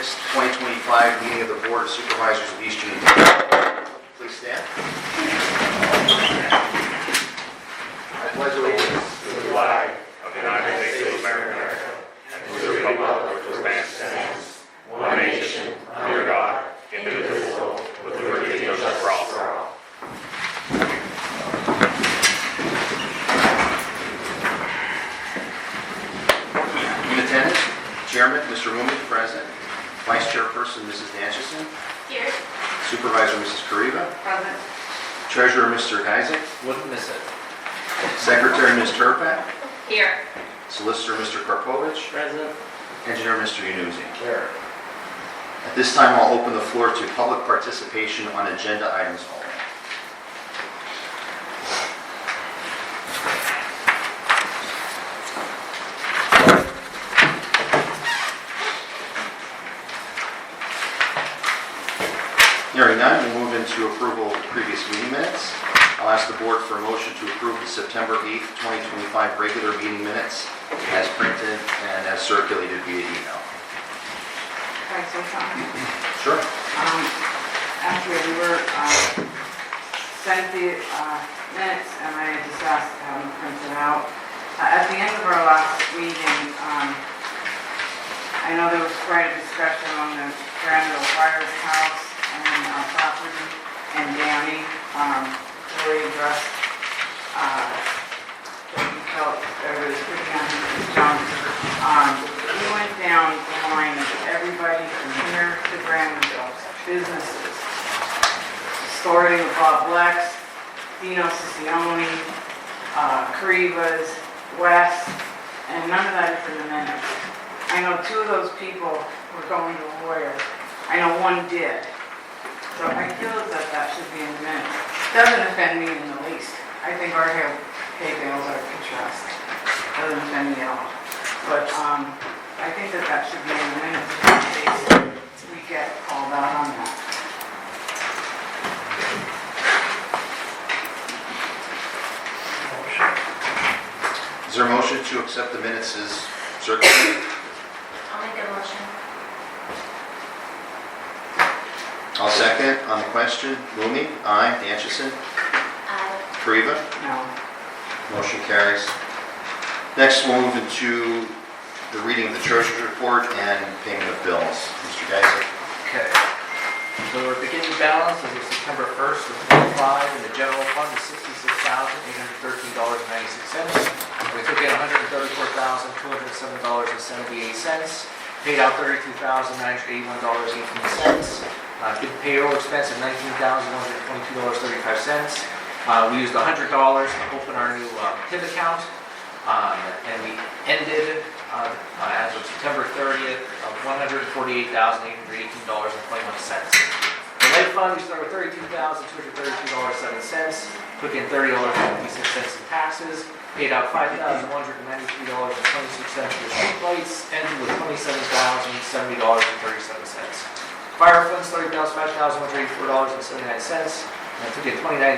6th, 2025 meeting of the Board of Supervisors of East Union Township. Please stand. I pledge allegiance to the flag of the United States of America and to the republic which stands one nation under God, indivisible, with liberty and justice for all. In attendance, Chairman, Mr. Rumi, present. Vice Chairperson, Mrs. Natchison. Here. Supervisor, Mrs. Kariba. Present. Treasurer, Mr. Geisig. Wouldn't miss it. Secretary, Ms. Turpak. Here. Solicitor, Mr. Karpovich. President. Engineer, Mr. Yanuzzi. Here. At this time, I'll open the floor to public participation on agenda items only. Hearing none, we'll move into approval of the previous meeting minutes. I'll ask the board for a motion to approve the September 8th, 2025 regular meeting minutes as printed and as circulated via email. Right, so something. Sure. After we were sent the minutes, and I just asked to have them printed out. At the end of our last meeting, I know there was quite a discussion on the Granville Firehouse and property, and Danny really addressed what he felt everybody was putting on his junk. We went down the line of everybody from here to Granville, businesses, starting with Bob Lex, Dino Siccione, Caribas, West, and none of that is in the minutes. I know two of those people were going to a lawyer. I know one did. So I feel that should be in the minutes. Doesn't offend me in the least. I think our hay bales are picturesque. Doesn't offend me at all. But I think that should be in the minutes in case we get called out on that. Is there a motion to accept the minutes as circulated? I'll make a motion. I'll second. On the question, Rumi? Aye. Natchison? Aye. Kariba? No. Motion carries. Next, we'll move into the reading of the treasurer's report and payment of bills. Mr. Geisig. Okay. So our beginning balance as of September 1st of 25 in the general fund is $66,813.96. We took in $134,207.78. Paid out $32,981.18. Did payroll expense of $19,122.35. We used $100 to open our new TIP account, and we ended as of September 30th of $148,818.21. The late fund, we started with $32,232.07. Took in $30.56 in taxes. Paid out $5,193.26 for street lights. Ended with $27,070.37. Fire fund started out $5,184.79, and took in $29.56,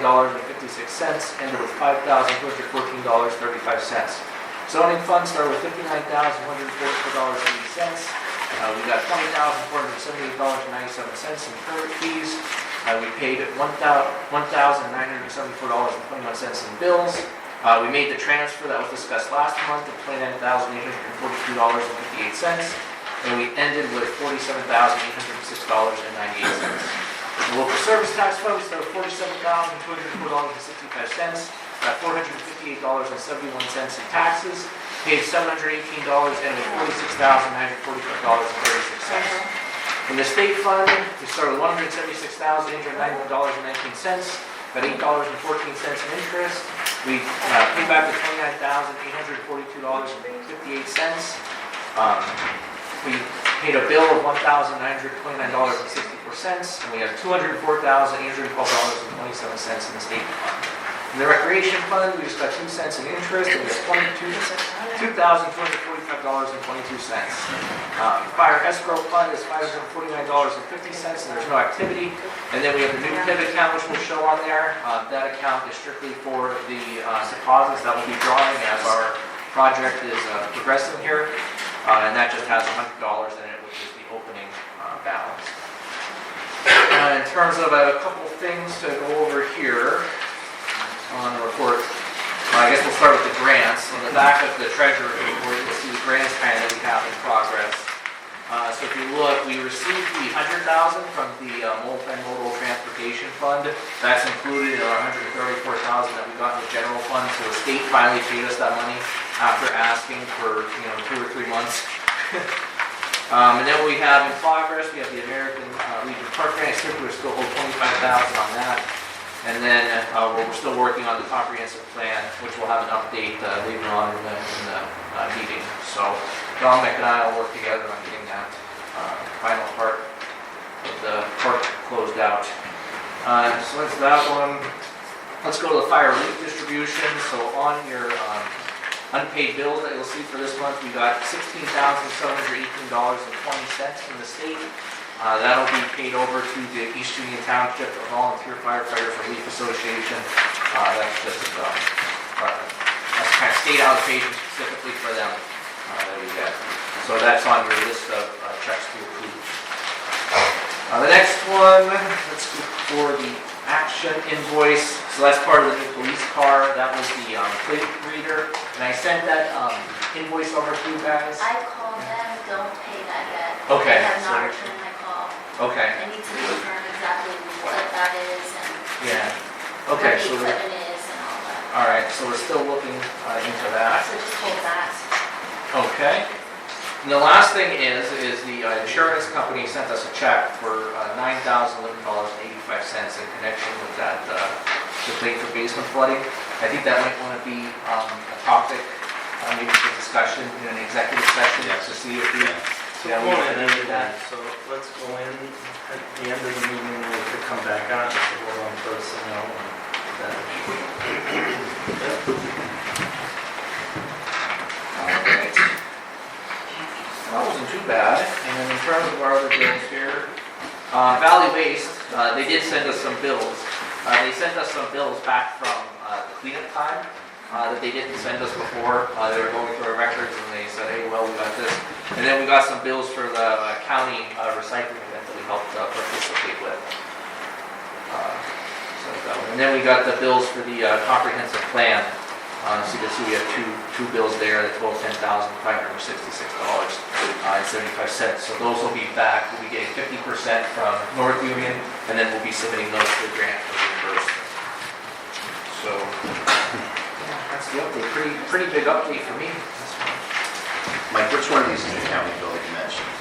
ended with $5,214.35. Zoning fund started with $59,144.80. We got $20,478.97 in current fees. We paid $1,974.21 in bills. We made the transfer that was discussed last month of $29,842.58. And we ended with $47,806.98. The local service tax fund, we started with $47,204.65, got $458.71 in taxes, paid $718, and $46,945.36. In the state fund, we started with $176,891.19, got $8.14 in interest. We paid back the $29,842.58. We paid a bill of $1,929.64, and we have $204,812.27 in the state fund. In the recreation fund, we just got 2 cents in interest, and we have $2,245.22. Fire escrow fund is $549.50, and there's no activity. And then we have the new pivot account, which will show on there. That account is strictly for the deposits that will be drawing as our project is progressing here. And that just has $100 in it, which is the opening balance. In terms of a couple things to go over here on the report, I guess we'll start with the grants. On the back of the treasurer's report, you'll see the grants kind that we have in progress. So if you look, we received the $100,000 from the multimodal transportation fund. That's included in our $134,000 that we got in the general fund. So the state finally paid us that money after asking for 2 or 3 months. And then what we have in progress, we have the American Legion Park grant. I think we're still hold $25,000 on that. And then we're still working on the comprehensive plan, which we'll have an update later on in the meeting. So Dominic and I will work together on getting that final part of the park closed out. So that's that one. Let's go to the fire relief distribution. So on your unpaid bills that you'll see for this month, we got $16,718.20 from the state. That'll be paid over to the East Union Township Volunteer Firefighters Relief Association. That's just that's kind of state allocation specifically for them that we get. So that's on your list of checks to approve. The next one, let's go for the action invoice. So that's part of the new police car. That was the plate reader, and I sent that invoice over to you guys. I called them, don't pay that yet. Okay. They have not returned my call. Okay. I need to confirm exactly what that is and Yeah. Okay. what the So equipment is and all that. all right. So we're still looking into that. So just hold that. Okay. And the last thing is the insurance company sent us a check for $9,011.85 in connection with that the claim for basement flooding. I think that might want to be a topic, maybe for discussion in an executive session to see if we. So we'll go in and do that, so let's go in at the end of the meeting, we could come back on to vote on personnel and that. Alright. That wasn't too bad. And then in terms of our other bills here, Valley Waste, they did send us some bills. They sent us some bills back from the cleanup time that they didn't send us before. They were going through our records and they said, hey, well, we got this. And then we got some bills for the county recycling event that we helped participate with. And then we got the bills for the comprehensive plan. So you can see we have two bills there that total $10,566.75. So those will be back. We'll be getting 50% from North Union, and then we'll be submitting those to the grant for reimbursement. So yeah, that's the update. Pretty big update for me. Mike, which one of these is the county bill that you mentioned?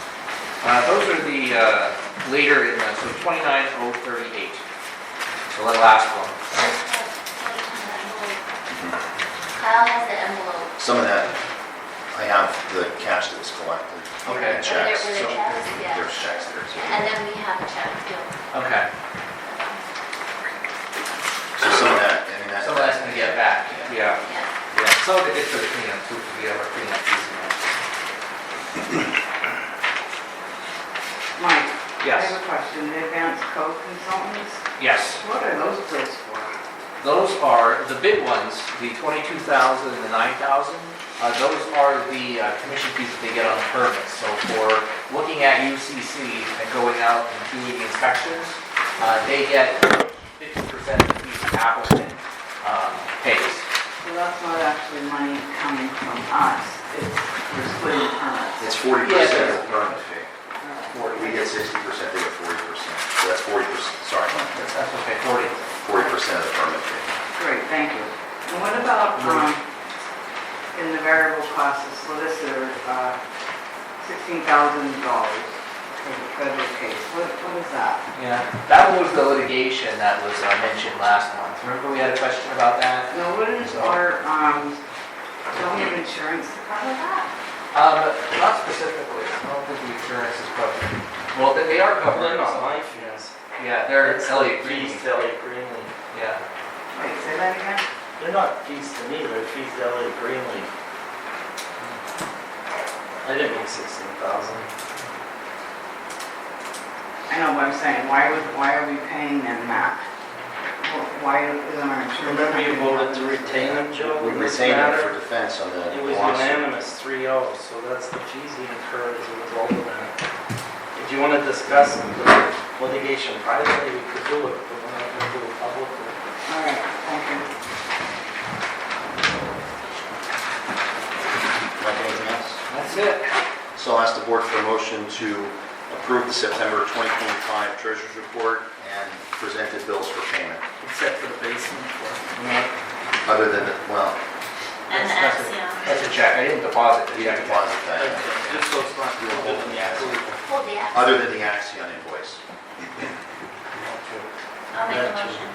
Those are the later in so 29038. So the last one. Kyle has the envelope. Some of that, I have the cash that was collected. Okay. And checks. Were there So checks? Yeah. there's checks there too. And then we have a check too. Okay. So some of that, I mean, that. Some of that's gonna get back. Yeah. Yeah. Yeah. Some of it is for the cleanup too, because we have our cleanup piece in there. Mike, I Yes. have a question. The advanced code consultants, Yes. what are those bills for? Those are the big ones, the 22,000 and the 9,000. Those are the commission fees that they get on the permits. So for looking at UCC and going out and doing the inspections, they get 50% of the fees the applicant pays. So that's not actually money coming from us, it's, we're splitting permits. It's 40% of the permit fee. Alright. We get 60%, they get 40%. So that's 40%, sorry, That's okay, 40. 40% of the permit fee. Great, thank you. And what about, in the variable cost of solicitor, $16,000 for the federal case? What is that? Yeah, that was the litigation that was mentioned last month. Remember we had a question about that? Now, wouldn't our, don't we have insurance to cover that? Not specifically. I don't think the insurance is covered. Well, they are covered. They're not my fees. Yeah, they're It's Elliott like Green. fees to Elliott Greenlee. Yeah. Wait, say that again? They're not fees to me, they're fees to Elliott Greenlee. I didn't make 16,000. I know what I'm saying, why are we paying them that? Why isn't our insurance? Remember you voted to retain them, Joe? We in this retained it matter? for defense on the It was lawsuit. unanimous 3-0, so that's the fees he incurred as a result of that. If you want to discuss the litigation privately, we could do it, but we're not going to do it publicly. All right, thank you. Like anything else? That's it. So I'll ask the board for a motion to approve the September 2025 treasurer's report and presented bills for payment. Except for the basement for, Other than, well, And the That's Axiom. That's a check, I didn't deposit it. you didn't deposit that. just so it's not real good in the actual. Hold the Axiom. Other than the Axion invoice. I'll make a motion.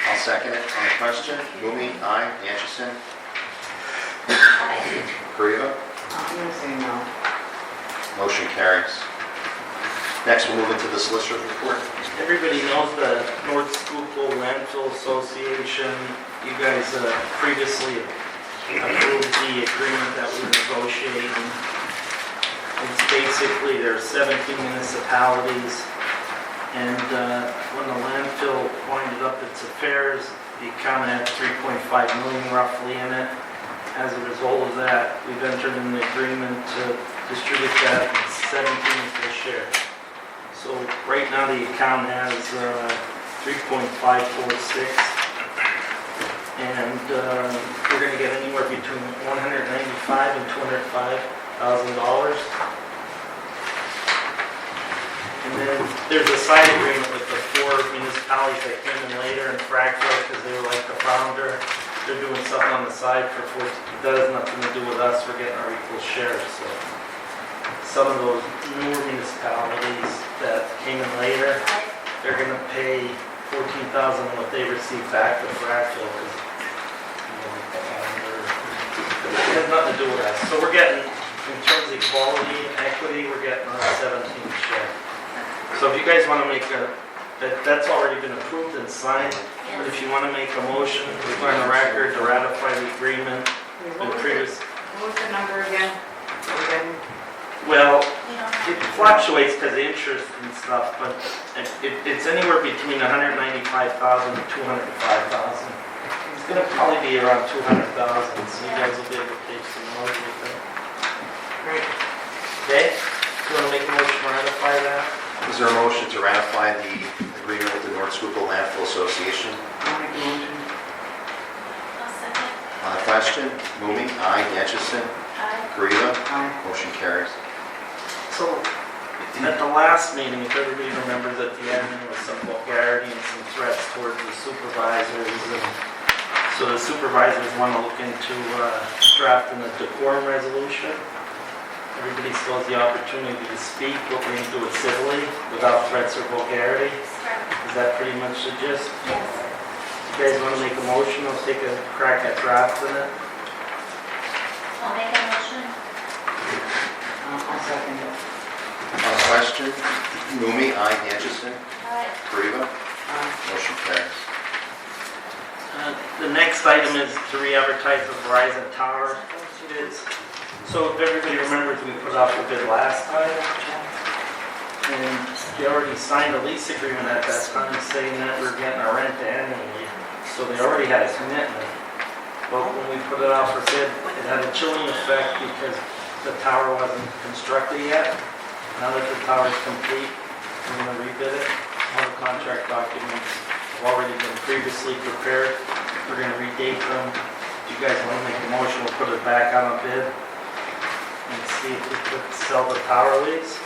I'll second it. On the question, Lumi, aye. Anderson, Aye. Kariva. I'm gonna say no. Motion carries. Next, we'll move into the solicitor's report. Everybody knows the North Schuylkill Landfill Association. You guys previously approved the agreement that we were negotiating. It's basically, there are 17 municipalities, and when the landfill winded up its affairs, the account had 3.5 million roughly in it. As a result of that, we've entered an agreement to distribute that in 17 equal shares. So right now the account has 3.546, and we're going to get anywhere between $195,000 and $205,000. And then there's a side agreement with the 4 municipalities that came in later in Fragville because they were like the founder. They're doing something on the side for 4. That has nothing to do with us. We're getting our equal shares. So some of those newer municipalities that came in later, they're going to pay $14,000 on what they received back to Fragville because it has nothing to do with us. So we're getting, in terms of equality and equity, we're getting our 17 share. So if you guys want to make that's already been approved and signed, but if you want to make a motion, we're on the record to ratify the agreement. What was the number again? Well, We don't have it to. fluctuates because of interest and stuff, but it's anywhere between $195,000 and $205,000. It's going to probably be around $200,000, so you guys will be able to take some notes with it. Great. Okay? Do you want to make a motion to ratify that? Is there a motion to ratify the agreement with the North Schuylkill Landfill Association? I'll make a motion. I'll second. On the question, Lumi, aye. Anderson, Aye. Kariva. Aye. Motion carries. So, at the last meeting, if everybody remembers at the end, there was some vulgarity and some threats towards the supervisors. And so the supervisors want to look into drafting a decorum resolution. Everybody still has the opportunity to speak, but we can do it civilly, without threats or vulgarity. Correct. Is that pretty much the gist? Yes. You guys want to make a motion, I'll take a crack at drafting it. I'll make a motion. I'll second it. On the question, Lumi, aye. Anderson, Aye. Kariva. Aye. Motion carries. The next item is to re-advertise the Verizon Tower bids. So if everybody remembers, we put out the bid last time, and they already signed a lease agreement at that time saying that we're getting our rent annually. So they already had a commitment. But when we put it out for bid, it had a chilling effect because the tower wasn't constructed yet. Now that the tower is complete, we're going to rebid it. All the contract documents have already been previously prepared. We're going to redate them. If you guys want to make a motion, we'll put it back on a bid and see if we could sell the tower lease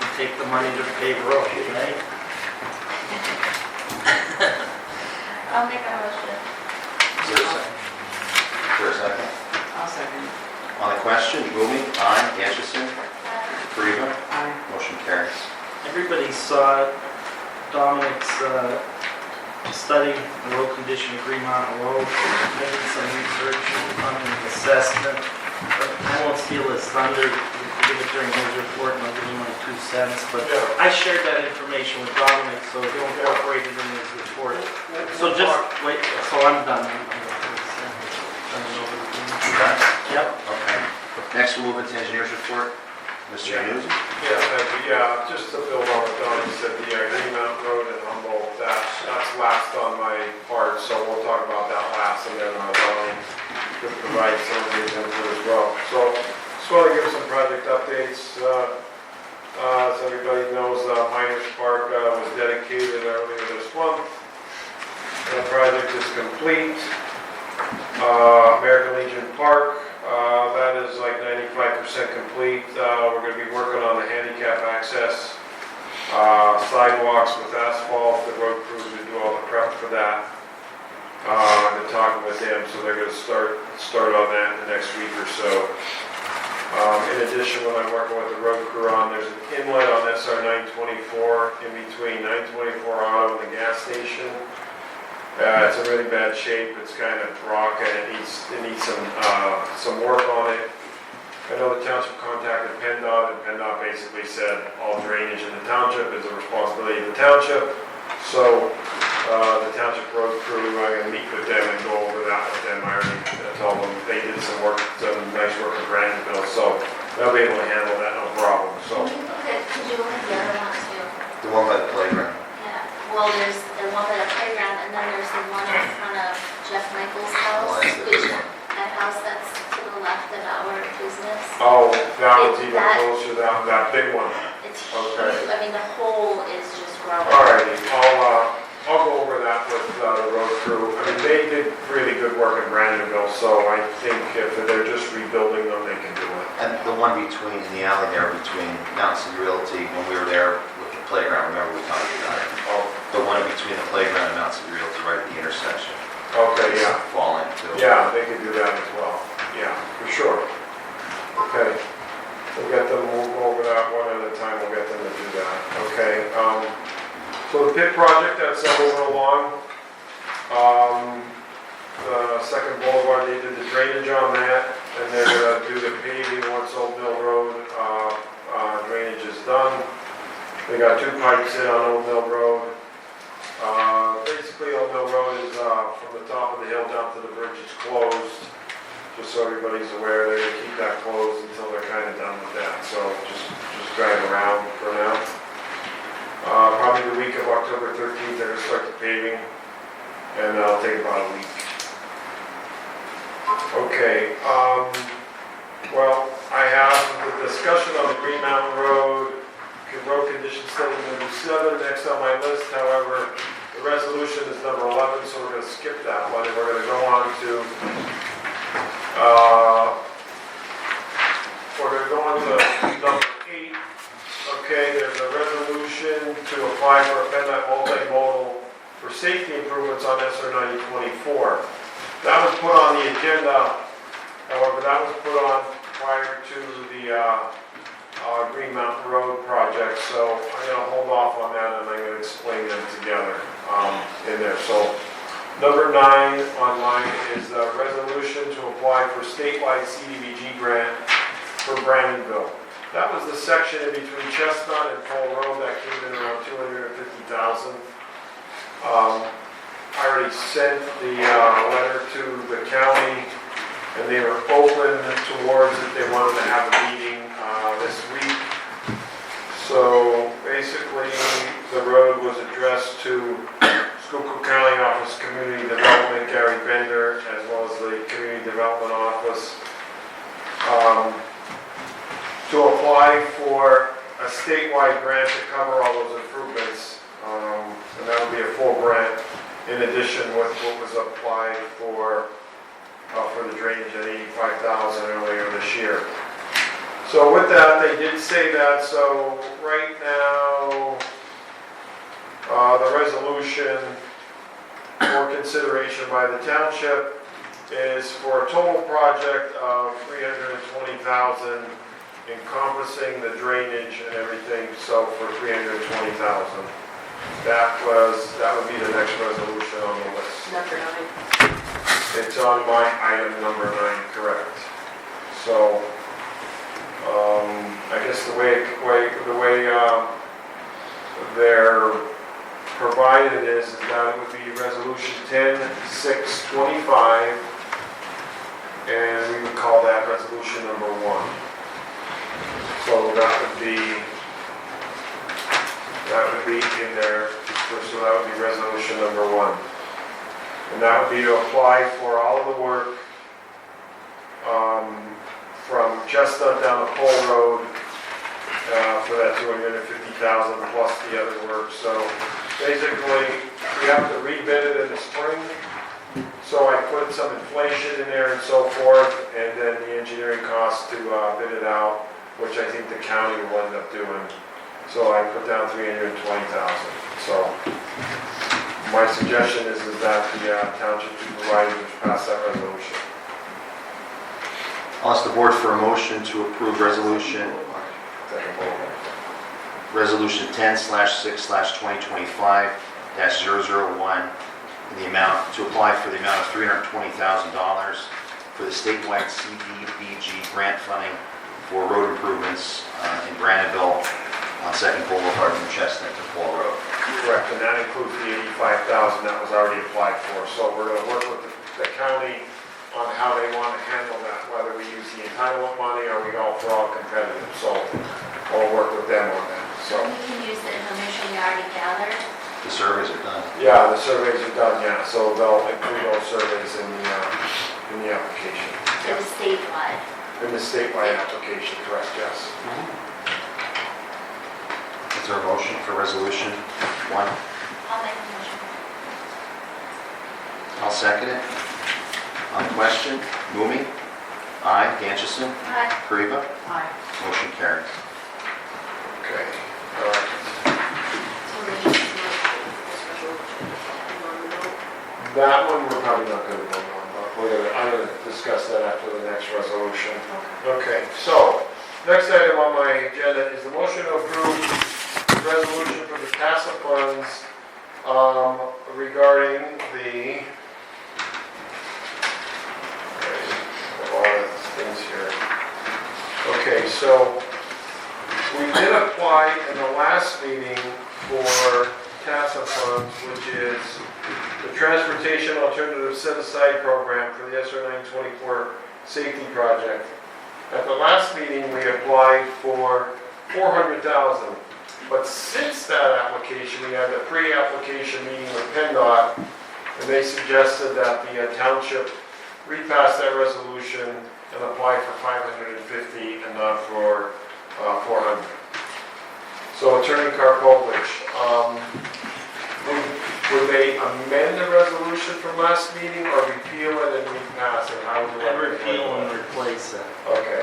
and take the money to pay road, right? I'll make a motion. Is there a second? Is there a second? I'll second it. On the question, Lumi, aye. Anderson, Aye. Kariva. Aye. Motion carries. Everybody saw Dominic's study, the road condition of Green Mountain Road. I did some research on the assessment, but I won't steal his thunder. We'll give it during his report and I'll give you my 2 cents. But I shared that information with Dominic, so he'll incorporate it in his report. So just wait, so I'm done. Done? Yep. Okay. Next, we'll move into engineer's report. Mr. Yanuza? Yeah, thank you. Yeah, just to build on what Donnie said, the Green Mountain Road in Humboldt, that's last on my part, so we'll talk about that last, and then Donnie could provide some of these input as well. So, just want to give some project updates. As everybody knows, Miners Park was dedicated earlier this month. The project is complete. American Legion Park, that is like 95% complete. We're going to be working on the handicap access, sidewalks with asphalt. The road crews will do all the prep for that. I've been talking with them, so they're going to start on that in the next week or so. In addition, when I'm working with the road crew on, there's an inlet on SR 924 in between 924 Auto and the gas station. It's in really bad shape. It's kind of rock, and it needs some work on it. I know the township contacted PennDOT, and PennDOT basically said all drainage in the township is a responsibility of the township. So the township road crew, I'm going to meet with them and go over that with them. I already told them they did some nice work at Brandonville, so they'll be able to handle that no problem. So Could you look at the other one too? The one by the playground. Yeah, well, there's the one by the playground, and then there's the one in front of Jeff Michael's house, Oh, I see. which, that house that's to the left of our business. oh, that was even That- closer, that big one. It's Okay. huge, I mean, the hole is just growing. Alrighty, I'll go over that with the road crew. I mean, they did really good work in Brandonville, so I think if they're just rebuilding them, they can do it. And the one between, in the alley there between Mount City Realty, when we were there with the playground, remember we talked about it? Oh, The one between the playground and Mount City Realty, right at the intersection. okay, yeah. Fall into. Yeah, they could do that as well. Yeah, for sure. Okay. We'll get them, we'll go over that one at a time, we'll get them to do that. Okay, so the pit project, that's moving along. The second boulevard, they did the drainage on that, and they're gonna do the paving once Old Mill Road, drainage is done. They got 2 pipes in on Old Mill Road. Basically, Old Mill Road is, from the top of the hill down to the bridge, it's closed. Just so everybody's aware, they're gonna keep that closed until they're kind of done with that, so just drive around for now. Probably the week of October 13th, they're gonna start the paving, and it'll take about a week. Okay, well, I have the discussion on the Green Mountain Road condition study number 7, next on my list, however, the resolution is number 11, so we're gonna skip that one, and we're gonna go on to number 8. Okay, there's a resolution to apply for a PennDOT multimodal for safety improvements on SR 9024. That was put on the agenda, however, that was put on prior to the Green Mountain Road project, so I'm going to hold off on that and I'm going to explain them together in there. So number 9 on mine is a resolution to apply for statewide CDBG grant for Brandonville. That was the section in between Chestnut and Pole Road that came in around $250,000. I already sent the letter to the county, and they were open towards it. They wanted to have a meeting this week. So basically, the road was addressed to Schuylkill County Office of Community Development, Gary Bender, as well as the Community Development Office, to apply for a statewide grant to cover all those improvements. And that would be a full grant in addition with what was applied for the drainage at $85,000 earlier this year. So with that, they did say that. So right now, the resolution for consideration by the township is for a total project of $320,000, encompassing the drainage and everything. So for $320,000, that would be the next resolution on the list. Number 9. It's on my item number 9, correct. So, I guess the way they're provided is that it would be resolution 10-625, and we would call that resolution number 1. So that would be in there, so that would be resolution number 1. And that would be to apply for all of the work from Chestnut down to Pole Road for that $250,000 plus the other work. So basically, we have to rebid it in the spring. So I put some inflation in there and so forth, and then the engineering costs to bid it out, which I think the county will end up doing. So I put down $320,000. So my suggestion is that the township supervisors pass that resolution. I'll ask the board for a motion to approve resolution 10/6/2025-001 in the amount, to apply for the amount of $320,000 for the statewide CDBG grant funding for road improvements in Graniteville on Second Boulevard from Chestnut to Paul Road. Correct, and that includes the $85,000 that was already applied for. So we're going to work with the county on how they want to handle that, whether we use the entitlement money or we go for all competitive. So we'll work with them on that. So We can use the information you already gathered. The surveys are done. yeah, the surveys are done, yeah. So they'll include those surveys in the application. To the statewide. In the statewide application, correct, yes. Is there a motion for resolution 1? I'll make a motion. I'll second it. On the question, Mumi? Aye. Ganchison? Aye. Kariba? Aye. Motion carries. Okay, all right. That one we're probably not going to vote on, but I'm going to discuss that after the next resolution. Okay, so next item on my agenda is the motion to approve the resolution for the TASA funds regarding the a lot of things here. Okay, so we did apply in the last meeting for TASA funds, which is the Transportation Alternative Set-Aside Program for the SR 924 Safety Project. At the last meeting, we applied for $400,000, but since that application, we had a pre-application meeting with PennDOT, and they suggested that the township repass that resolution and apply for $550 and not for $400. So Attorney Karpovich, would they amend the resolution from last meeting or repeal it and repass it? How would you like to Repeal handle and it? replace it. Okay,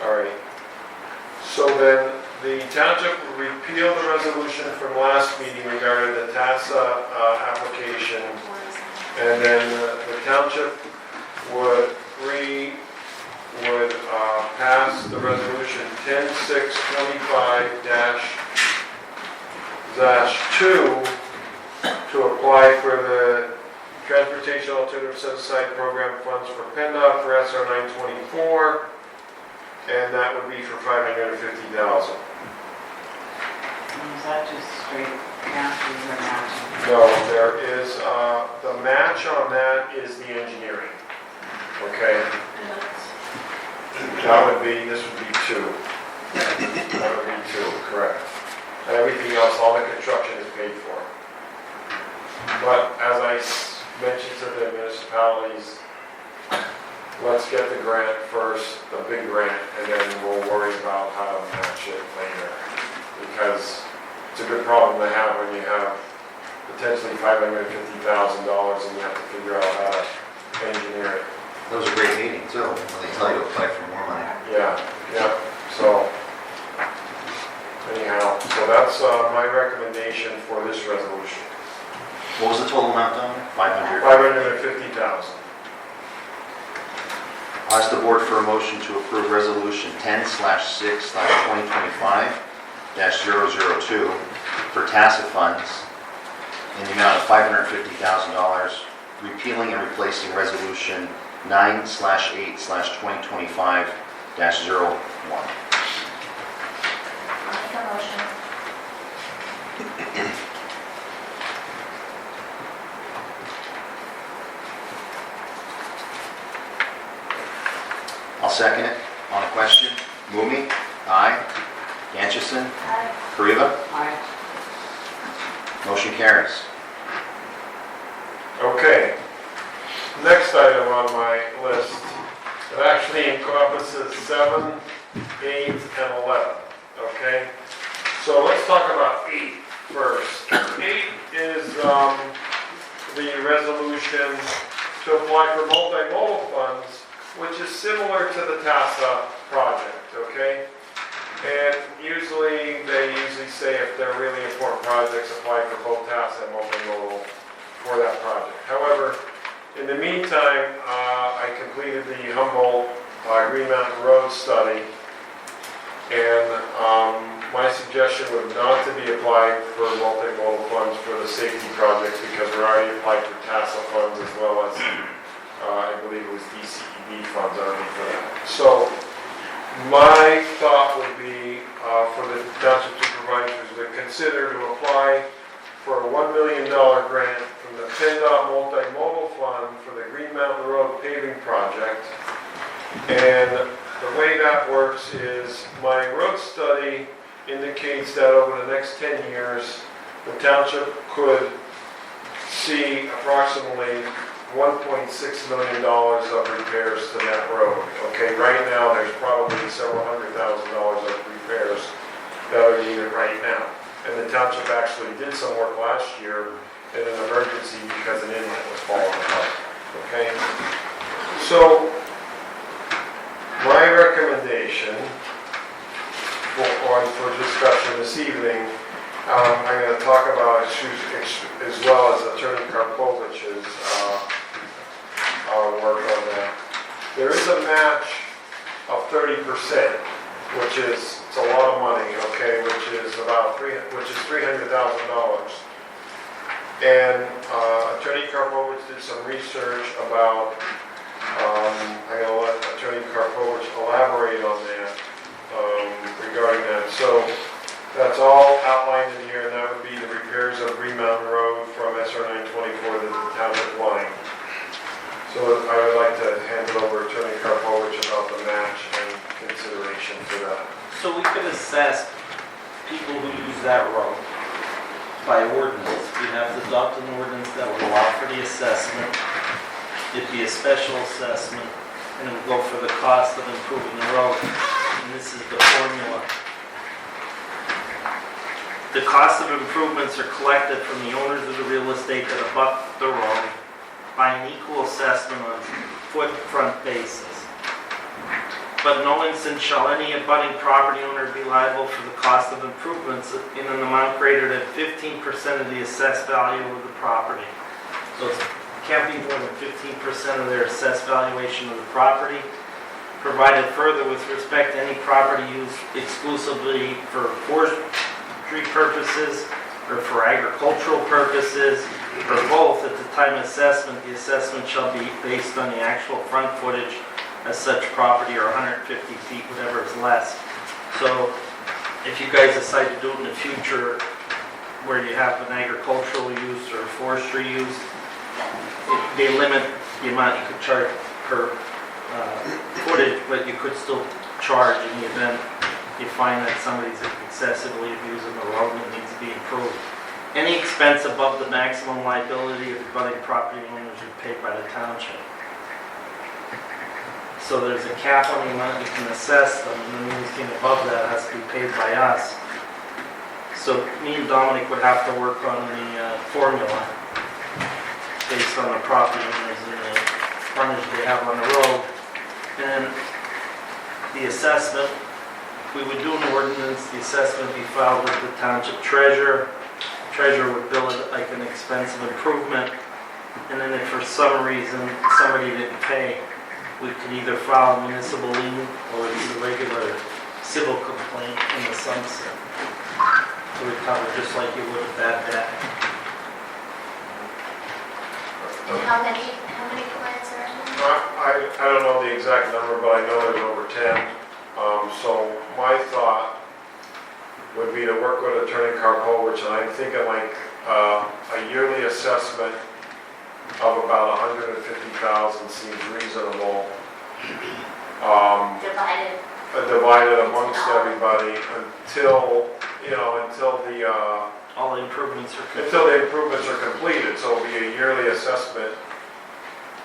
all right. So then the township would repeal the resolution from last meeting regarding the TASA application, and then the township would pass the resolution 10/6/25-2 to apply for the Transportation Alternative Set-Aside Program funds for PennDOT for SR 924, and that would be for $550,000. Is that just straight matches or matching? No, there is, the match on that is the engineering. Okay? That would be, this would be 2. That would be 2, correct. And everything else, all the construction is paid for. But as I mentioned to the municipalities, let's get the grant first, the big grant, and then we'll worry about how to match it later. Because it's a good problem to have when you have potentially $550,000 and you have to figure out how to engineer it. That was a great meeting, too, when they tell you to apply for more money. Yeah, so anyhow, so that's my recommendation for this resolution. What was the total amount, Don? 500? $550,000. I'll ask the board for a motion to approve resolution 10/6/2025-002 for TASA funds in the amount of $550,000, repealing and replacing resolution 9/8/2025-01. I'll make a motion. I'll second it. On the question, Mumi? Aye. Ganchison? Aye. Kariva? Aye. Motion carries. Okay, next item on my list, it actually encompasses 7, 8, and 11, okay? So let's talk about 8 first. 8 is the resolution to apply for multimodal funds, which is similar to the TASA project, okay? And they usually say if they're really important projects, apply for both TASA and multimodal for that project. However, in the meantime, I completed the Humboldt Green Mountain Road study, and my suggestion would not to be applied for multimodal funds for the safety projects because we're already applied for TASA funds as well as, I believe it was DCED funds already for that. So my thought would be for the township supervisors to consider to apply for a $1 million grant from the PennDOT Multimodal Fund for the Green Mountain Road paving project. And the way that works is my road study indicates that over the next 10 years, the township could see approximately $1.6 million of repairs to that road. Okay, right now there's probably several $100,000 of repairs that are needed right now. And the township actually did some work last year in an emergency because an inlet was falling apart. Okay? So, my recommendation for discussion this evening, I'm going to talk about issues as well as Attorney Karpovich's work on that. There is a match of 30%, which is it's a lot of money, okay, which is $300,000. And Attorney Karpovich did some research about, I'm going to let Attorney Karpovich elaborate on that, regarding that. So that's all outlined in here, and that would be the repairs of Green Mountain Road from SR 924 to the township line. So I would like to hand it over to Attorney Karpovich about the match and consideration for that. So we could assess people who use that road by ordinance. We'd have to adopt an ordinance that would allow for the assessment. It'd be a special assessment, and it would go for the cost of improving the road. And this is the formula. The cost of improvements are collected from the owners of the real estate that abut the road by an equal assessment on footfront basis. But in no instance shall any abutting property owner be liable for the cost of improvements in an amount greater than 15% of the assessed value of the property. So it can't be more than 15% of their assessed valuation of the property. Provided further with respect to any property used exclusively for forestry purposes or for agricultural purposes, or both, at the time of assessment, the assessment shall be based on the actual front footage as such property, or 150 feet, whatever is less. So if you guys decide to do it in the future where you have an agricultural use or forestry use, they limit the amount you could charge per footage, but you could still charge in the event you find that somebody's excessively abusing the road and it needs to be improved. Any expense above the maximum liability of the abutting property owners is paid by the township. So there's a cap on the amount you can assess them, and then anything above that has to be paid by us. So me and Dominic would have to work on the formula based on the property owners and the frontage they have on the road. And the assessment, we would do an ordinance, the assessment would be filed with the township treasurer. The treasurer would bill it like an expensive improvement. And then if for some reason somebody didn't pay, we could either file a municipal lien or a regular civil complaint in the sunset to recover just like you would a bad debt. And how many plants are in? I don't know the exact number, but I know there's over 10. So my thought would be to work with Attorney Karpovich, and I'm thinking like a yearly assessment of about $150,000 seems reasonable. Divided divided amongst everybody until, until the, All the improvements are good. until the improvements are completed, so it'll be a yearly assessment.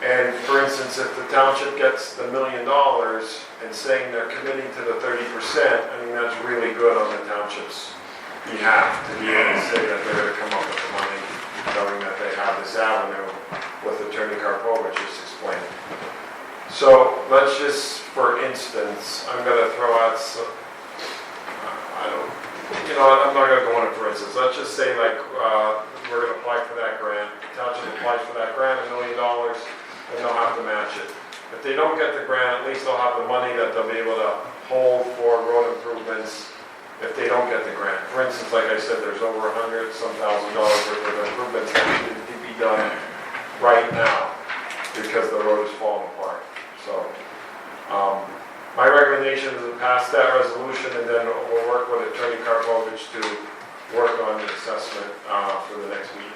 And for instance, if the township gets the $1 million and saying they're committing to the 30%, I mean, that's really good on the township's behalf to be able to say that they're gonna come up with the money, knowing that they have this avenue with Attorney Karpovich just explained. So let's just, for instance, I'm gonna throw out some, I'm not gonna go into for instance. Let's just say like, we're gonna apply for that grant. The township applies for that grant, $1 million, and they'll have to match it. If they don't get the grant, at least they'll have the money that they'll be able to hold for road improvements if they don't get the grant. For instance, like I said, there's over $100,000 worth of improvements that need to be done right now because the road is falling apart. So, my recommendation is to pass that resolution, and then we'll work with Attorney Karpovich to work on the assessment for the next meeting.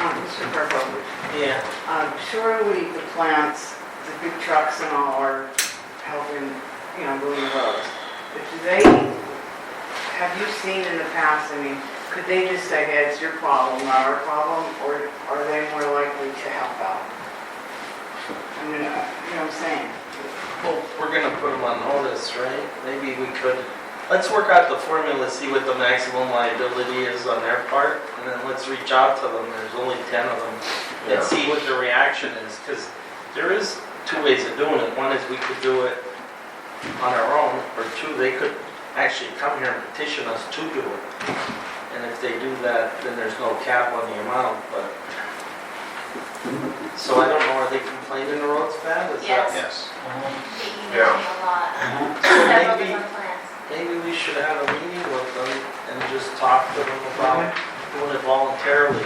Mr. Karpovich, Yeah. surely the plants, the big trucks and all are helping, moving roads. But have you seen in the past, could they just say, hey, it's your problem, not our problem, or are they more likely to help out? You know what I'm saying? Well, we're gonna put them on notice, right? Maybe we could, let's work out the formula, see what the maximum liability is on their part, and then let's reach out to them, there's only 10 of them, and see what the reaction is, because there is two ways of doing it. One is we could do it on our own, or two, they could actually come here and petition us to do it. And if they do that, then there's no cap on the amount, but, so I don't know, are they complaining the road's bad? Is that- Yes. Yes. He emailed me a lot. Several different plans. Maybe we should have a meeting with them and just talk to them about doing it voluntarily.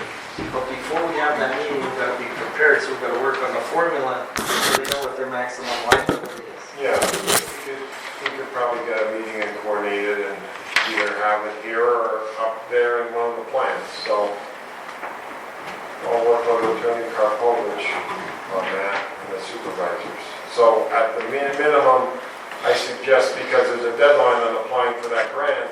But before we have that meeting, we've got to be prepared, so we've got to work on the formula so they know what their maximum liability is. Yeah, we could probably get a meeting and coordinate it and either have it here or up there in one of the plants. So I'll work with Attorney Karpovich on that and the supervisors. So at the minimum, I suggest, because there's a deadline on applying for that grant,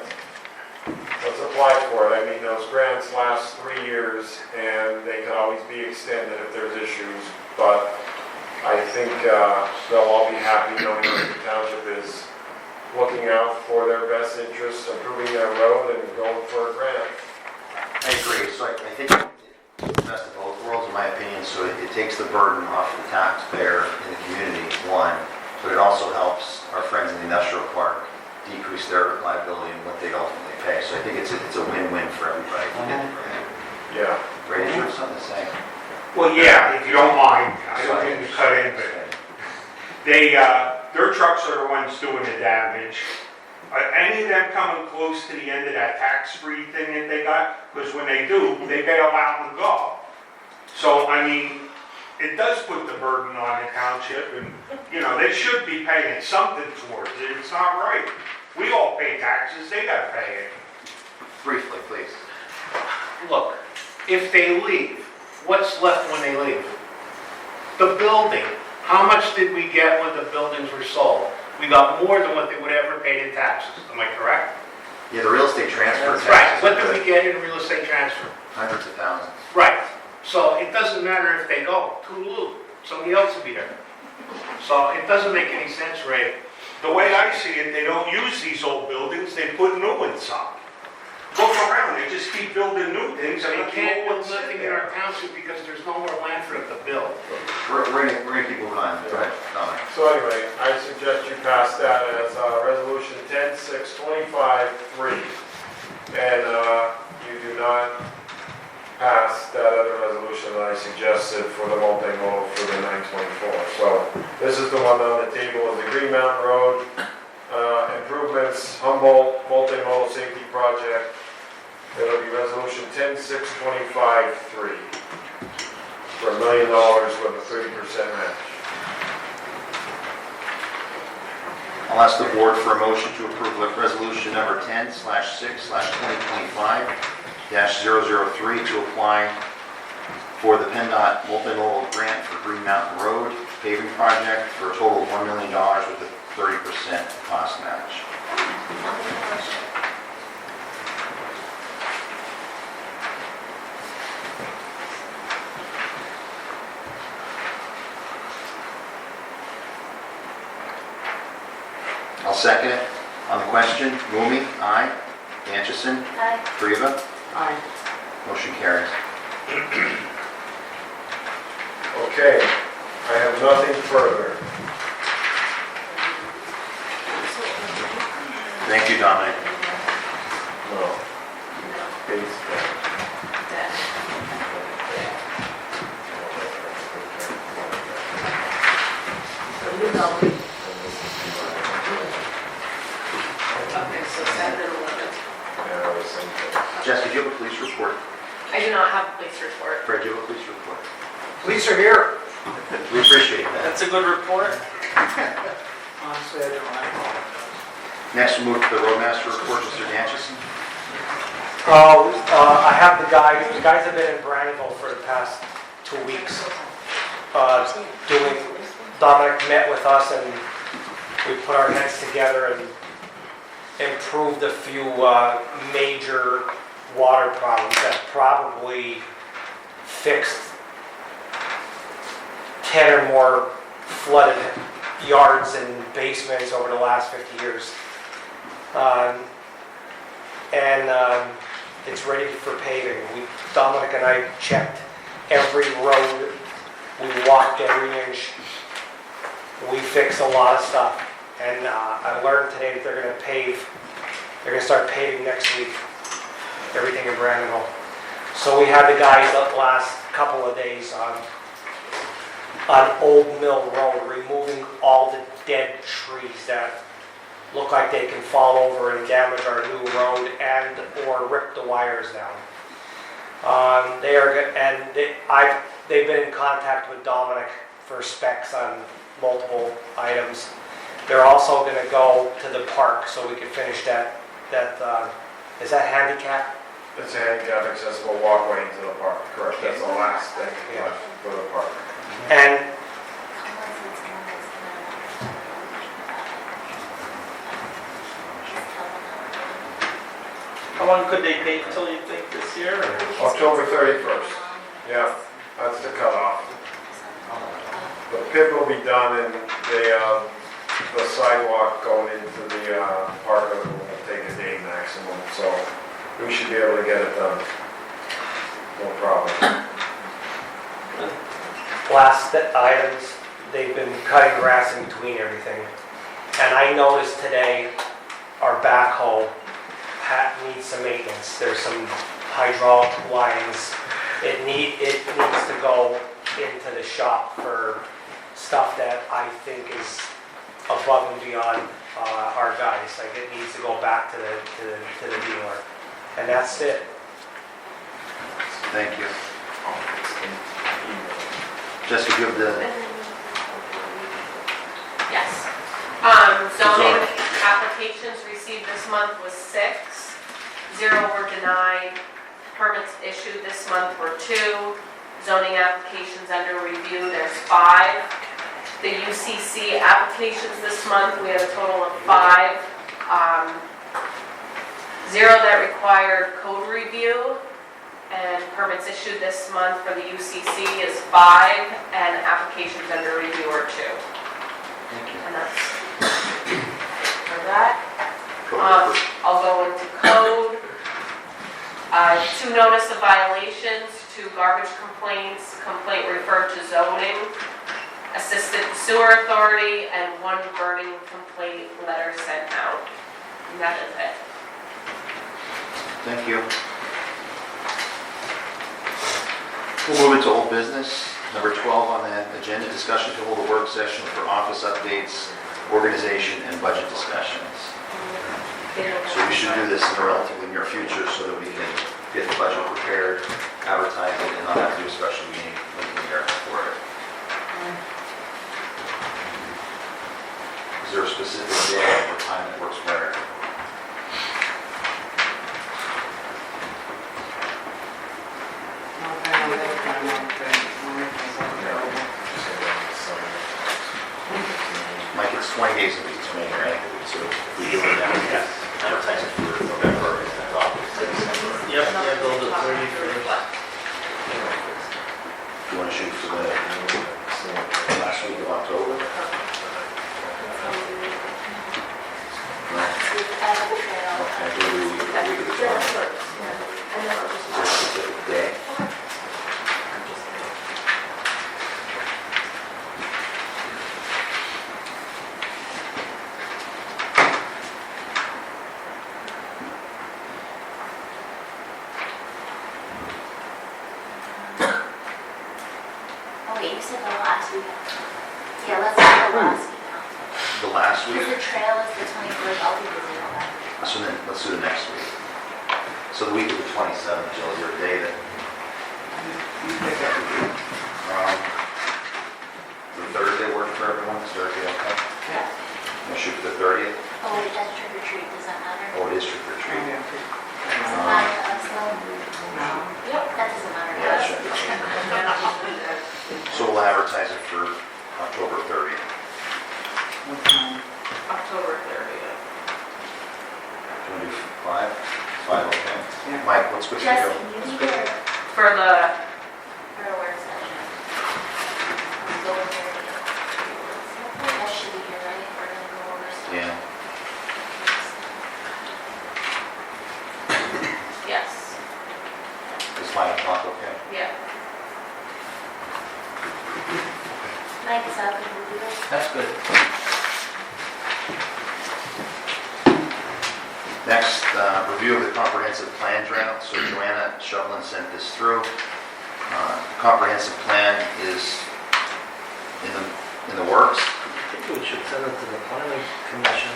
let's apply for it. I mean, those grants last 3 years and they can always be extended if there's issues, but I think they'll all be happy knowing that the township is looking out for their best interests, improving their road and going for a grant. I agree. So I think it's the best of both worlds, in my opinion. So it takes the burden off the taxpayer in the community, one, but it also helps our friends in the industrial park decrease their liability and what they ultimately pay. So I think it's a win-win for everybody. Yeah. Ray, did you have something to say? Well, yeah, if you don't mind, I don't mean to cut in, but their trucks are the ones doing the damage. Are any of them coming close to the end of that tax-free thing that they got? Because when they do, they bail out and go. So, I mean, it does put the burden on the township, and, they should be paying something towards it. It's not right. We all pay taxes, they gotta pay it. Briefly, please. Look, if they leave, what's left when they leave? The building. How much did we get when the buildings were sold? We got more than what they would ever pay in taxes, am I correct? Yeah, the real estate transfer taxes. Right, what did we get in real estate transfer? Hundreds of thousands. Right, so it doesn't matter if they go, toodaloo, somebody else will be there. So it doesn't make any sense, Ray. The way I see it, they don't use these old buildings, they put new ones up. Look around, they just keep building new things, and they can't build nothing in our township because there's no more land for them to build. We're gonna keep moving on. Go ahead, Dominic. So anyway, I suggest you pass that as Resolution 10-625-3. And you do not pass that other resolution that I suggested for the multimodal for the 924. So this is the one on the table, is the Green Mountain Road improvements, Humboldt multimodal safety project. It'll be Resolution 10-625-3 for $1 million with a 30% match. I'll ask the board for a motion to approve resolution number 10/6/2025-003 to apply for the PennDOT multimodal grant for Green Mountain Road paving project for a total of $1 million with a 30% I'll second it. On the question, Mumi, aye. Anderson, Aye. Kariba, Aye. motion carries. Okay, I have nothing further. Thank you, Dominic. No. Baseball. Okay, so 7 and 11. Yeah, I was thinking. Jessica, do you have a police report? I do not have a police report. Fred, do you have a police report? Police are here. We appreciate that. That's a good report. Honestly, I don't like all of Next, we'll move to the roadmaster report, Mr. Danchison. I have the guys have been in Brandonville for the past 2 weeks. Dominic met with us and we put our heads together and improved a few major water problems that probably fixed 10 or more flooded yards and basements over the last 50 years. It's ready for paving. Dominic and I checked every road. We walked every inch. We fixed a lot of stuff. And I learned today that they're going to start paving next week, everything in Brandonville. So we had the guys the last couple of days on Old Mill Road, removing all the dead trees that look like they can fall over and damage our new road and or rip the wires down. They've been in contact with Dominic for specs on multiple items. They're also going to go to the park so we can finish that. Is that handicap? It's a handicap accessible walkway into the park, correct? That's the last thing left for the park. And How long could they pay till you think this year? or- October 31st. Yeah, that's the cutoff. The pit will be done and the sidewalk going into the park will take a day maximum, so we should be able to get it done. No problem. last items, they've been cutting grass in between everything. And I noticed today our backhoe needs some maintenance. There's some hydraulic lines. It needs to go into the shop for stuff that I think is above and beyond our guys. Like it needs to go back to the dealer. And that's it. Thank you. Jessica, do you have the, Yes. Zoning applications received this month was 6. 0 were denied. Permits issued this month were 2. Zoning applications under review, there's 5. The UCC applications this month, we have a total of 5. 0 that required code review, and permits issued this month for the UCC is 5, and applications under review are 2. thank you. And that's for that. Code I'll go into code. 2 notice of violations, 2 garbage complaints, complaint referred to zoning, assistant sewer authority, and 1 burning complaint letter sent out. And that is it. Thank you. We'll move into old business. Number 12 on the agenda, discussion to hold a work session for office updates, organization, and budget discussions. So we should do this in the relatively near future so that we can get the budget prepared, advertise it, and not have to do a special meeting in the year for it. Is there a specific day or time that works better? Mike, it's 20 days in between, right? So if we do it now, we have advertising for November and then December. Yep, yeah, build it 31st. Do you want to shoot for the last week of October? last email. The last Because week? the trail is the 23rd, I'll be busy on that. So then, let's do the next week. So the week of the 27th, Jill, is there a day that you think that would be? The Thursday work for everyone? Is Thursday okay? Yeah. We'll shoot for the 30th? Oh, wait, that's trick or treat, does that matter? Oh, it is trick or treat. Does it matter to us though? Yep. That doesn't matter to Yeah, us. sure. So we'll advertise it for October 30th. What time? October 30th. Do you want to do 5? 5, okay. Yeah. Mike, what's good for Jesse, you? you need to, For the, for a work session. Go over there. That should be here, right? We're gonna go over stuff. Yeah. yes, Is 5 o'clock okay? yeah. Mike, is that good with you? That's good. Next, review of the comprehensive plan draft. So Joanna Shovlin sent this through. Comprehensive plan is in the works. I think we should send it to the planning commission.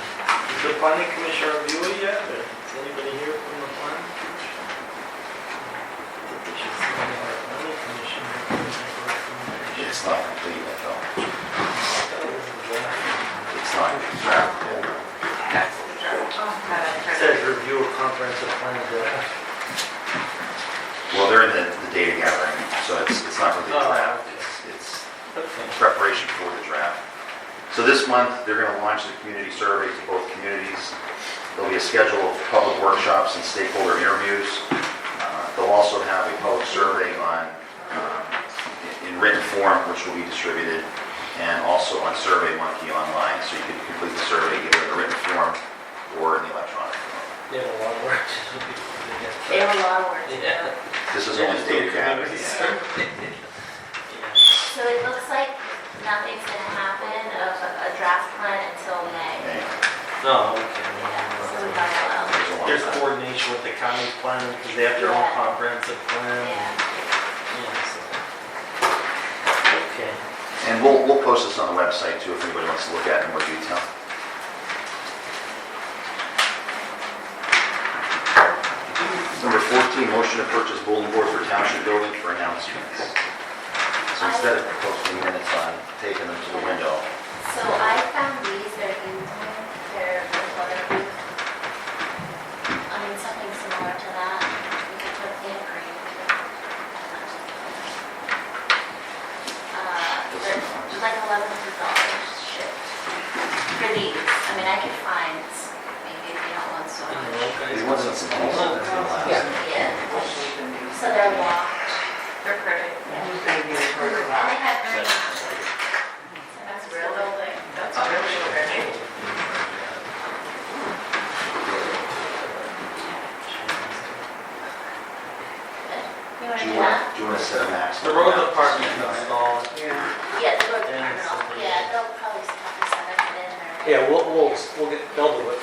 Did the planning commission review it yet? Or is anybody here from the planning commission? I think we should send it to the planning commission. It's not complete yet, though. That was a draft. It's not draft. It says review of comprehensive plan draft. Well, they're in the data gathering, so it's not really a Oh, draft. okay. It's Okay. preparation for the draft. So this month, they're going to launch the community survey to both communities. There'll be a schedule of public workshops and stakeholder interviews. They'll also have a public survey in written form, which will be distributed, and also on SurveyMonkey online. So you can complete the survey either in a written form or in the electronic form. They have a lot of work to do. They have a lot of work to do. Yeah. This is only data gathering. So it looks like nothing's gonna happen of a draft plan until May. Okay. No, Yeah, so we got a while. There's a lot there's of time. coordination with the county plan because they have their own Yeah. comprehensive plan. Yeah. Yeah, so. Okay. And we'll post this on the website too if anybody wants to look at it in more detail. Number 14, motion to purchase bulletin board for township building for announcements. So instead of posting minutes on taking them to the window, So I found these, they're Union, they're waterproof. I mean, something similar to that. We could put in green. They're like $1,100 shipped for these. I mean, I could find maybe if you don't want so much. these ones are some last. Yeah. So they're locked. They're pretty. And they have green. So that's Real cool. building, that's really pretty. You want Do to you do that? want to set a maximum? The road amount? department installed. Yeah, the road Yeah, department, yeah, they'll probably have to send it in or. Yeah, we'll get, they'll do it.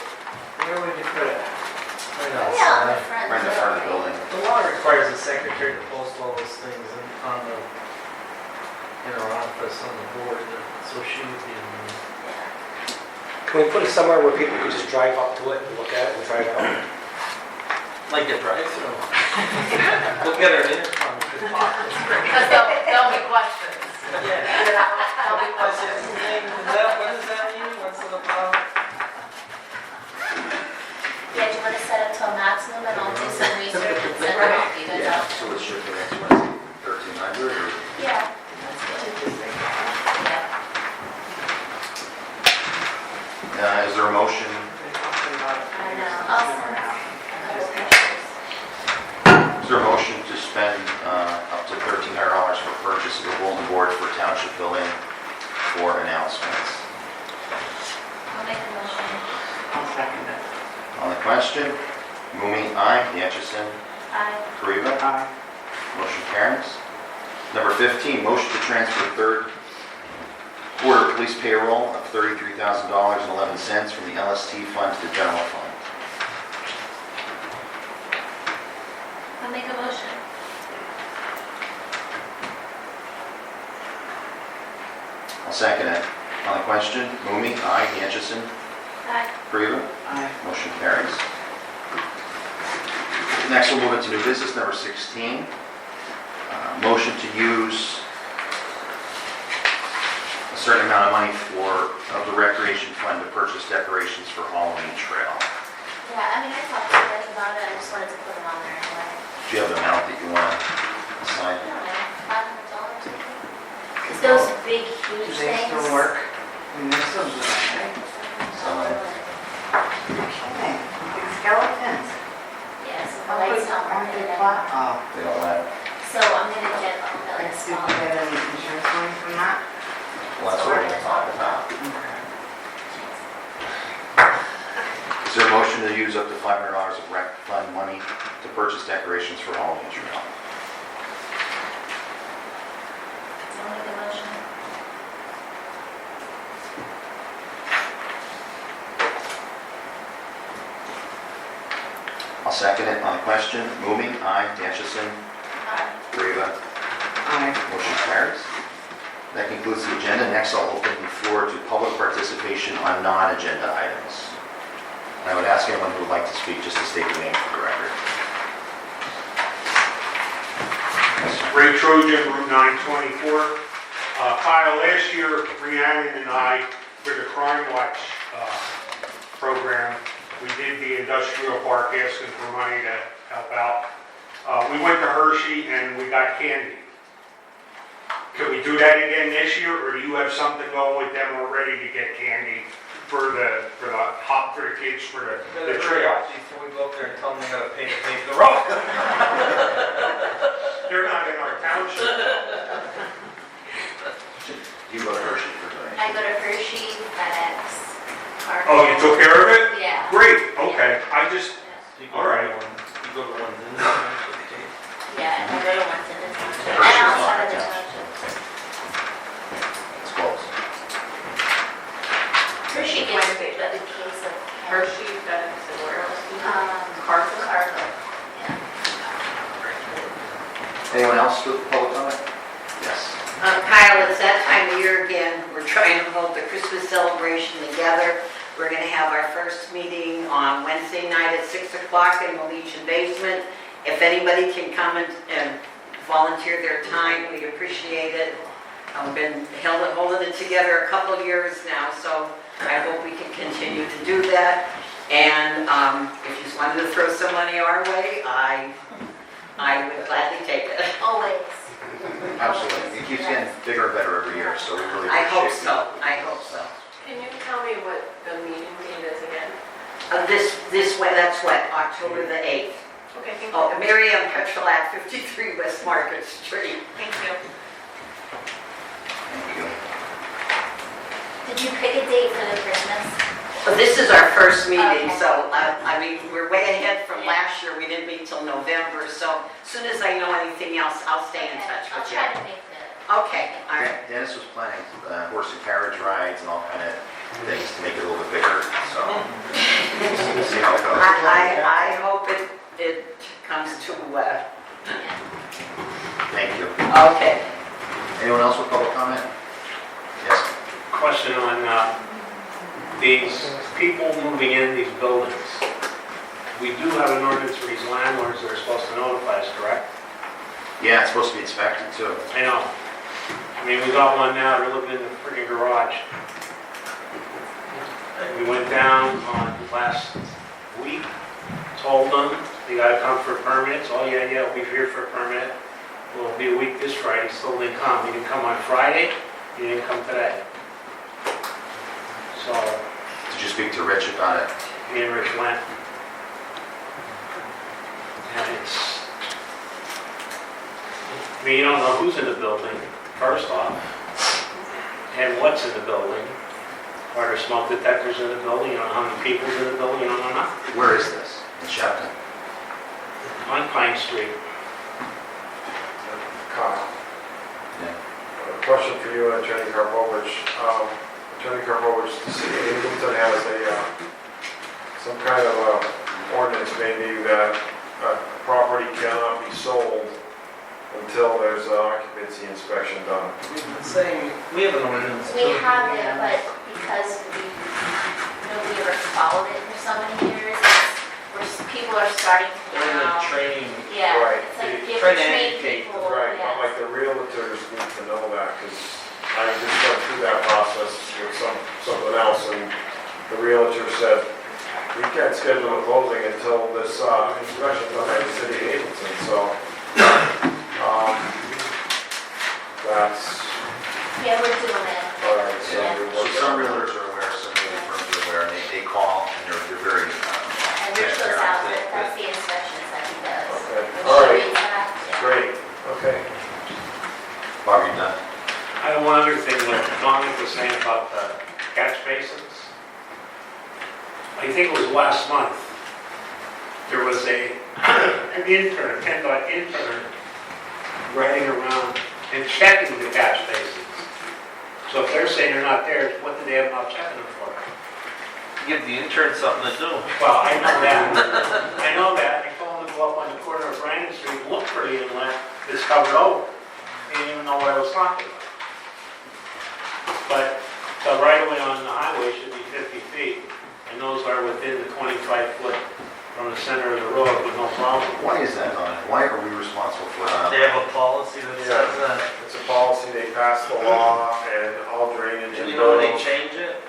Where would you put it? Yeah, on the front. Right in the front of the building. The law requires the secretary to post all those things in her office on the board, so she would be in there. Yeah. Can we put it somewhere where people can just drive up to it and look at it and try it out? Like a drive-through. We'll get her an intercom. Because there'll be questions. Yeah. There'll be questions. What does that mean? What's it about? Yeah, do you want to set it to a maximum and I'll do some research and send it off to you guys Yeah, out? so let's shoot for next Wednesday, 1300 or? Yeah. That's good. Yeah. Is there a motion? I know, I'll send a couple pictures. Is there a motion to spend up to $1,300 for purchase of a bulletin board for township building for announcements? I'll make a motion. I'll second it. On the question, Mumi, aye. Atchison, Aye. Kariba, Aye. motion carries. Number 15, motion to transfer third quarter police payroll of $33,011 from the LST fund to the general fund. I'll make a motion. I'll second it. On the question, Mumi, aye. Danchison, Aye. Grieve, Aye. motion carries. Next, we'll move into new business, number 16. Motion to use a certain amount of money of the recreation fund to purchase decorations for Halloween trail. Yeah, I mean, I talked to you guys about it, I just wanted to put them on there anyway. Do you have the amount that you want to assign? I don't know, $500 maybe? It's those big, huge Do things. they still work? I mean, they're still good, right? Okay, big skeletons. Yes, the lights don't work in it. Oh, They don't matter. So I'm gonna get a like, million did you small. get any insurance money from that? Well, that's what we're going to talk about. Okay. Is there a motion to use up to $500 of rec fund money to purchase decorations for Halloween trail? I'll make a motion. I'll second it. On the question, Mumi, aye. Danchison, Aye. Grieve, Aye. motion carries. That concludes the agenda. Next, I'll open the floor to public participation on non-agenda items. And I would ask anyone who would like to speak just to state the name for the record. Ray Trojan, Route 924. Kyle, last year, Rhiannon and I, for the Crime Watch program, we did the industrial park asking for money to help out. We went to Hershey and we got candy. Can we do that again this year, or do you have something going with them already to get candy for the kids for the trail? Before we go up there and tell them they gotta pay to pave the road. They're not in our township. You go to Hershey for doing I go to Hershey, FedEx, Cargill. Oh, you took care of it? Yeah. Great, okay. I just, all right. You go to one, then. Yeah, I go to ones in the township, Hershey's and outside not of the a township. It's close. Hershey gets a big case of. Hershey, FedEx, and where else? Cargill. Cargill, yeah. Anyone else with public comment? Yes. Kyle, it's that time of year again. We're trying to hold the Christmas celebration together. We're going to have our first meeting on Wednesday night at 6 o'clock in the Legion basement. If anybody can come and volunteer their time, we'd appreciate it. We've been holding it together a couple of years now, so I hope we can continue to do that. And if you just wanted to throw some money our way, I would gladly take it. Always. Absolutely. It keeps getting bigger and better every year, so we really I hope appreciate so, I hope so. Can you tell me what the meeting date is again? This way, that's what, October the 8th. Okay, thank you. Oh, Miriam Petrolat, 53 West Market Street. Thank you. Thank you. Did you pick a date for the Christmas? Well, this is our first meeting, Okay. so I mean, we're way ahead from last year. We didn't meet till November, so as soon as I know anything else, I'll stay in touch I'll with you. try to make the. Okay, all right. Dennis was planning horse and carriage rides and all kind of things to make it a little bit bigger, so we'll see how it goes. I hope it comes to, Thank you. okay. Anyone else with public comment? Yes. Question on these people moving in these buildings. We do have an ordinance for these landlords that are supposed to notify us, correct? Yeah, it's supposed to be inspected too. I know. I mean, we got one now, they're living in the freaking garage. We went down on last week, told them they gotta come for permits. Oh yeah, we'll be here for a permit. Well, it'll be a week this Friday, still didn't come. He didn't come on Friday, he didn't come today. So, Did you speak to Rich about it? me and Rich went. And it's, I mean, you don't know who's in the building, first off, and what's in the building. Are there smoke detectors in the building? You don't know how many people's in the building, you don't know nothing. Where is this? In Shepton? On Pine Street. Kyle, Yeah. a question for you, Attorney Karpovich. Attorney Karpovich, the city of Littleton has some kind of ordinance maybe that a property cannot be sold until there's an occupancy inspection done. We've been saying, we have an ordinance. We have it, but because nobody ever followed it for so many years, people are starting to We're in the now. training. Yeah, Right. it's like you Trying have to to train educate people. Right, yes. but like the realtors need to know that, because I just went through that process with something else, and the realtor said, we can't schedule a closing until this inspection done by the city of Hazelton, so, that's, Yeah, we're doing it. all right, so Yeah. we So work some on it. realtors are aware, some of the firms are aware, and they call, and they're very And Rich goes transparent. out, that- that's the inspections that he does. Okay, When all she right, reads that, yeah. great, okay. Bob, you done? I have one other thing, what Dominic was saying about the catch basins. I think it was last month, there was an intern, a PennDOT intern, riding around and checking the catch basins. So if they're saying they're not there, what do they have not checking them for? Give the intern something to do. Well, I know that. I know that. I told him to go up on the corner of Brandon Street, look for the inlet, it's covered over. He didn't even know what I was talking about. But the right of way on the highway should be 50 feet, and those are within the 25 foot from the center of the road with no problem. Why is that, Don? Why are we responsible for They have a policy that says that. It's a policy, they passed the law, and all drainage Do and you know when they roads. change it?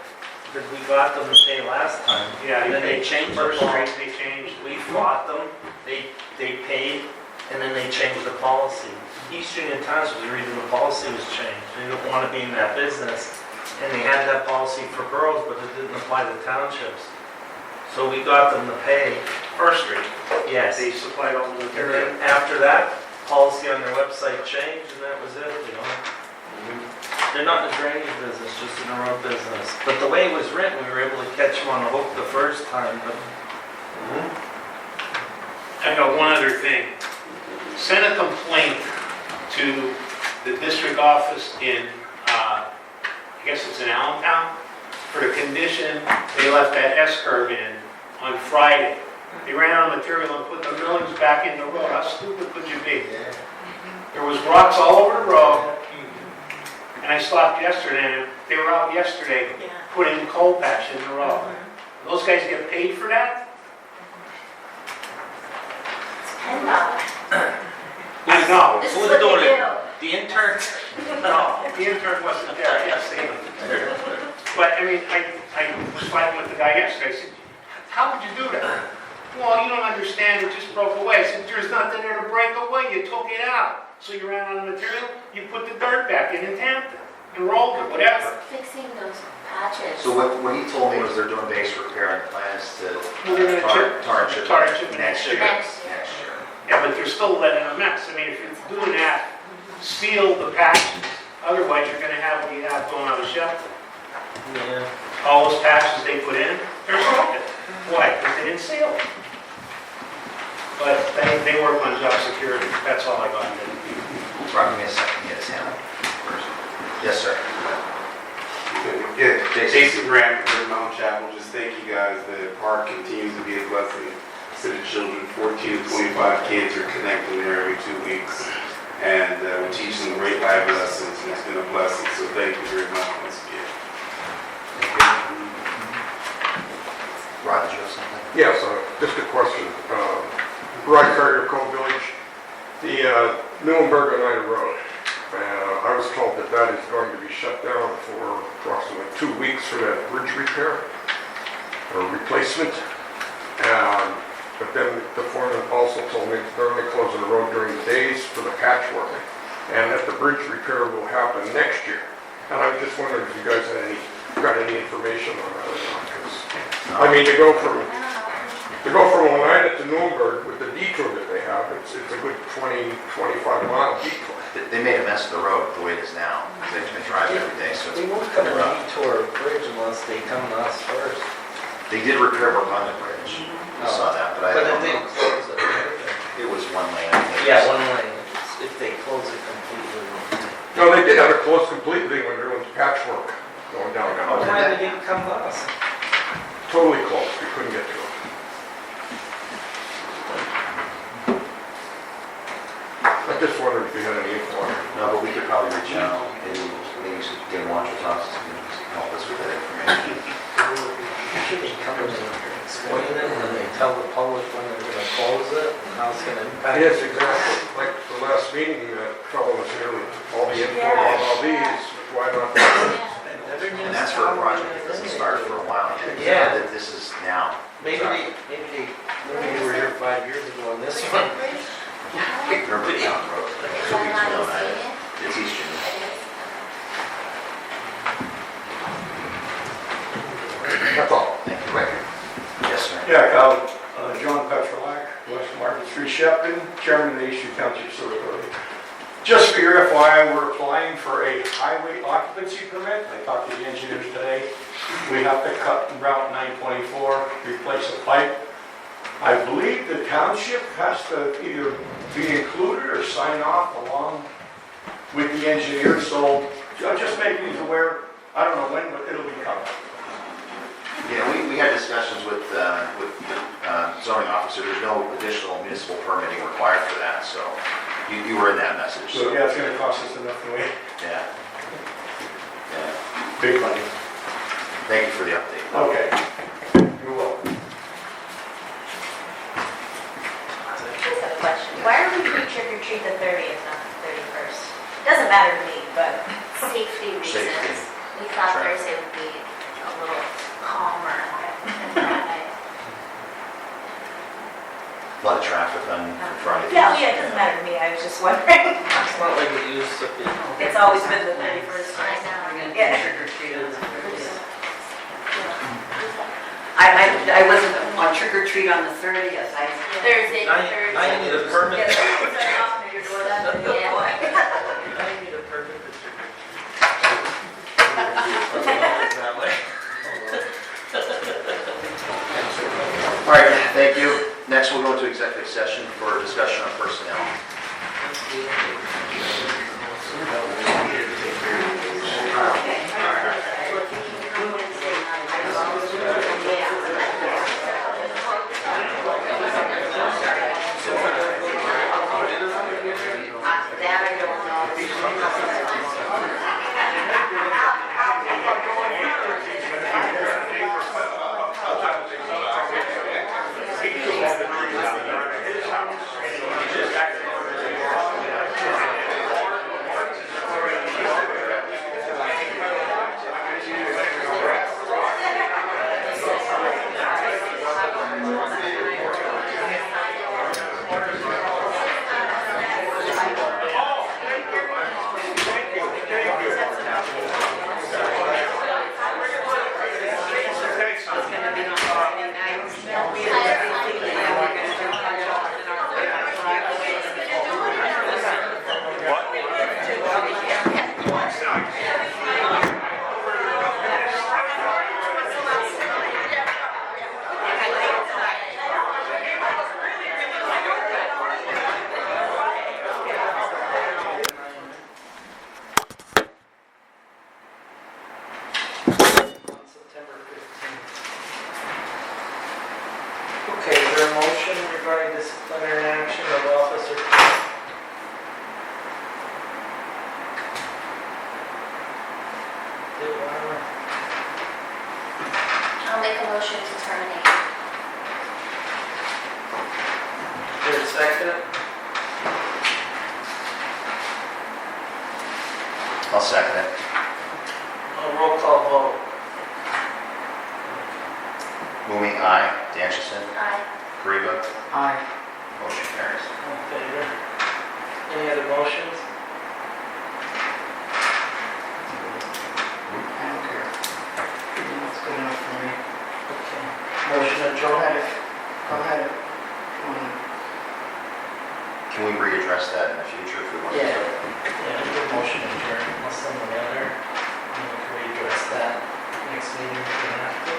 Because we got them to pay last time. Yeah, And then they changed the First policy. Street, they changed. We fought them, they paid, and then they changed the policy. East Union Township was reading the policy was changed. They didn't want to be in that business. And they had that policy for boroughs, but it didn't apply to townships. So we got them to pay. First Street, Yes. they supplied all the And material. then after that, policy on their website changed, and that was it, you know? They're not in the drainage business, just in the road business. But the way it was written, we were able to catch them on the hook the first time, but I got one other thing. Send a complaint to the district office in, I guess it's in Allentown, for the condition they left that S-curve in on Friday. They ran out of material and put the millings back in the road. How stupid could you be? There was rocks all over the road, and I stopped yesterday, and they were out yesterday putting coal patch in the road. Those guys get paid for that? $10. I know. This is Who's what doing they it? do. the intern, No, the intern wasn't there, I guess they. But, I mean, I was fighting with the guy yesterday, I said, how would you do that? Well, you don't understand, it just broke away. I said, there's nothing there to break away, you took it out. So you ran out of material, you put the dirt back in and tamped it, and rolled it, whatever. Fixing those patches. So what he told me was they're doing base repair and plans to Well, they're gonna tar and chip tar and chip it next year. Next. Next year. Yeah, but they're still letting a mess. I mean, if you're doing that, seal the patches. Otherwise, you're gonna have what you have going on the shelf. yeah. All those patches they put in, they're broken. Why? Because they didn't seal them. But they work on job security, that's all I got to do. Rob, give me a second, get his hand up first. Yes, sir. Yeah, Jason. Jason Grant from Mount Chapel, just thank you guys. The park continues to be a blessing to the children. 14 to 25 kids are connecting there every 2 weeks. And we're teaching them great life lessons, and it's been a blessing. So thank you very much once again. Rod, did you have something? Yes, just a question. Rod Carter, Cove Village, the Muhlenberg Oneida Road. I was told that that is going to be shut down for approximately 2 weeks for that bridge repair or replacement. But then the foreman also told me they're only closing the road during the days for the patchwork, and that the bridge repair will happen next year. And I was just wondering if you guys had got any information on that or not, 'cause, I mean, to go from Oneida to Nuremberg with the detour that they have, it's a good 20-25 mile detour. They made a mess of the road the way it is now. They've been driving every day, so We it's won't come pretty rough. to our bridge unless they come to us first. They did repair work on the bridge. I saw that, but I But don't if they know. close it, It was one lane. I think. yeah, one lane, if they close it completely. No, they did have it closed completely when there was patchwork going down Oh, now. Why they didn't come to us? Totally closed, we couldn't get to it. I just wondered if you office can help us with that information. Should they come in and explain it when they tell the public when they're gonna close it and how it's gonna impact? Yes, exactly. Like the last meeting, that fellow was here with all the info on all these, why not? And that's for a project that doesn't start for a while yet. Yeah. That this is now. Maybe they were here 5 years ago on this one. Remember the town road. So we know that. It's East June. That's all. Thank you, Rick. Yes, sir. Yeah, Kyle, John Petrolak, West Market Street, Shepton, Chairman of the EUT Township Sewer Authority. Just for your FYI, we're applying for a highway occupancy permit. I talked to the engineers today. We have to cut Route 924, replace a pipe. I believe the township has to either be included or sign off along with the engineers. So just making you aware, I don't know when, but it'll be coming. Yeah, we had discussions with the zoning officer. There's no additional municipal permitting required for that, so you were in that message. So yeah, it's gonna cost us enough to wait. Yeah. Yeah. Big money. Thank you for the update. Okay. You're welcome. I just have a question. Why are we doing trick or treat the 30th, not the 31st? Doesn't matter to me, but safety Safety. reasons. We thought Sure. Thursday would be a little calmer than Friday. A lot of traffic on Friday. Yeah, it doesn't matter to me. I was just wondering. It's not like it used to be. It's always been the 31st. I know. Yeah. I wasn't on trick or treat on the 30th. Thursday, Now you need a permit. Yeah, Thursday's our off, your door, that's the Now you need a permit to trick or treat. That way. All right, thank you. Next, we'll go into executive session for discussion on personnel. That I don't Okay, is there a motion regarding disciplinary action of officer? I'll make a motion to terminate. Is there a second? I'll second it. Roll call vote. Moving aye. Danchison. Aye. Kariba. Aye. Motion carries. All in favor? Any other motions? I don't care. It's good enough for me. Okay. Motion adjourned. Go ahead. Can we readdress that in the future if we want to? Yeah, good motion adjourned, unless someone other, we can readdress that next meeting if we have to.